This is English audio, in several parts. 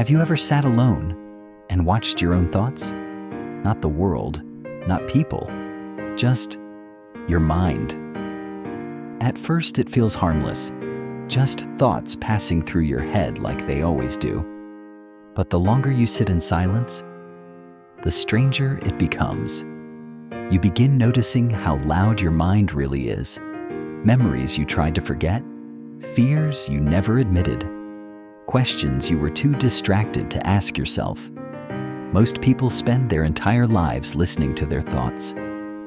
Have you ever sat alone and watched your own thoughts? Not the world, not people, just your mind. At first it feels harmless, just thoughts passing through your head like they always do. But the longer you sit in silence, the stranger it becomes. You begin noticing how loud your mind really is, memories you tried to forget, fears you never admitted, questions you were too distracted to ask yourself. Most people spend their entire lives listening to their thoughts,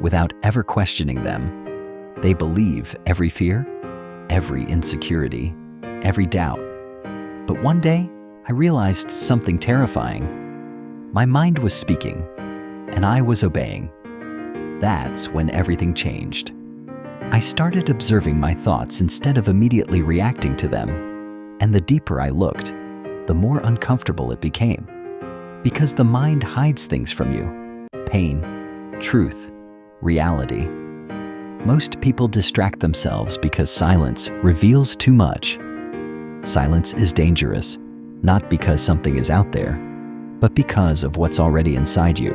without ever questioning them. They believe every fear, every insecurity, every doubt. But one day, I realized something terrifying. My mind was speaking, and I was obeying. That's when everything changed. I started observing my thoughts instead of immediately reacting to them. And the deeper I looked, the more uncomfortable it became. Because the mind hides things from you: pain, truth, reality. Most people distract themselves because silence reveals too much. Silence is dangerous, not because something is out there, but because of what's already inside you.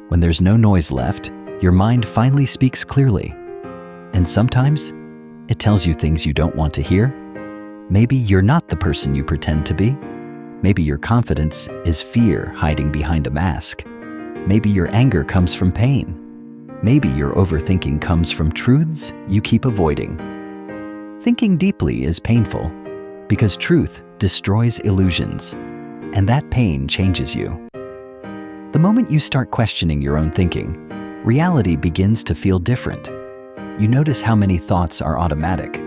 When there's no noise left, your mind finally speaks clearly. And sometimes, it tells you things you don't want to hear. Maybe you're not the person you pretend to be. Maybe your confidence is fear hiding behind a mask. Maybe your anger comes from pain. Maybe your overthinking comes from truths you keep avoiding. Thinking deeply is painful because truth destroys illusions, and that pain changes you. The moment you start questioning your own thinking, reality begins to feel different. You notice how many thoughts are automatic,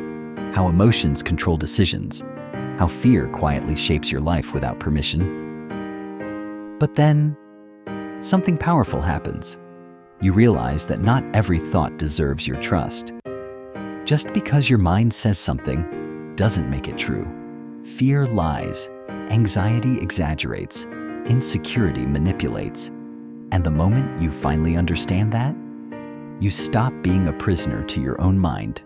how emotions control decisions, how fear quietly shapes your life without permission. But then, something powerful happens. You realize that not every thought deserves your trust. Just because your mind says something doesn't make it true. Fear lies, anxiety exaggerates, insecurity manipulates. And the moment you finally understand that, you stop being a prisoner to your own mind.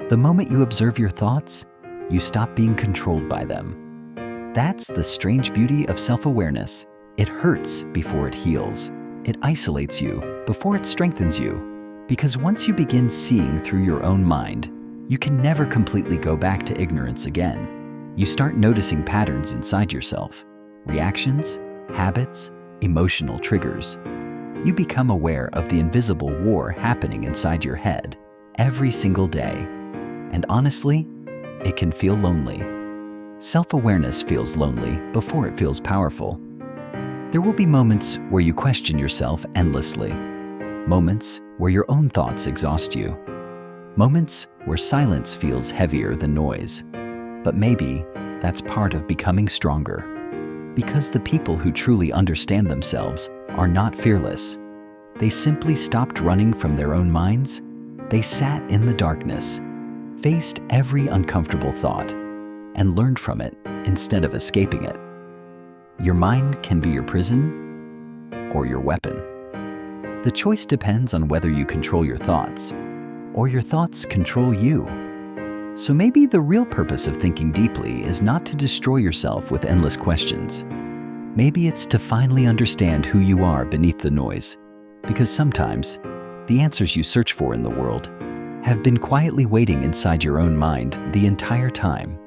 The moment you observe your thoughts, you stop being controlled by them. That's the strange beauty of self-awareness. It hurts before it heals. It isolates you before it strengthens you. Because once you begin seeing through your own mind, you can never completely go back to ignorance again. You start noticing patterns inside yourself, reactions, habits, emotional triggers. You become aware of the invisible war happening inside your head every single day. And honestly, it can feel lonely. Self-awareness feels lonely before it feels powerful. There will be moments where you question yourself endlessly. Moments where your own thoughts exhaust you. Moments where silence feels heavier than noise. But maybe that's part of becoming stronger. Because the people who truly understand themselves are not fearless. They simply stopped running from their own minds. They sat in the darkness, faced every uncomfortable thought, and learned from it instead of escaping it. Your mind can be your prison or your weapon. The choice depends on whether you control your thoughts or your thoughts control you. So maybe the real purpose of thinking deeply is not to destroy yourself with endless questions. Maybe it's to finally understand who you are beneath the noise, because sometimes the answers you search for in the world have been quietly waiting inside your own mind the entire time.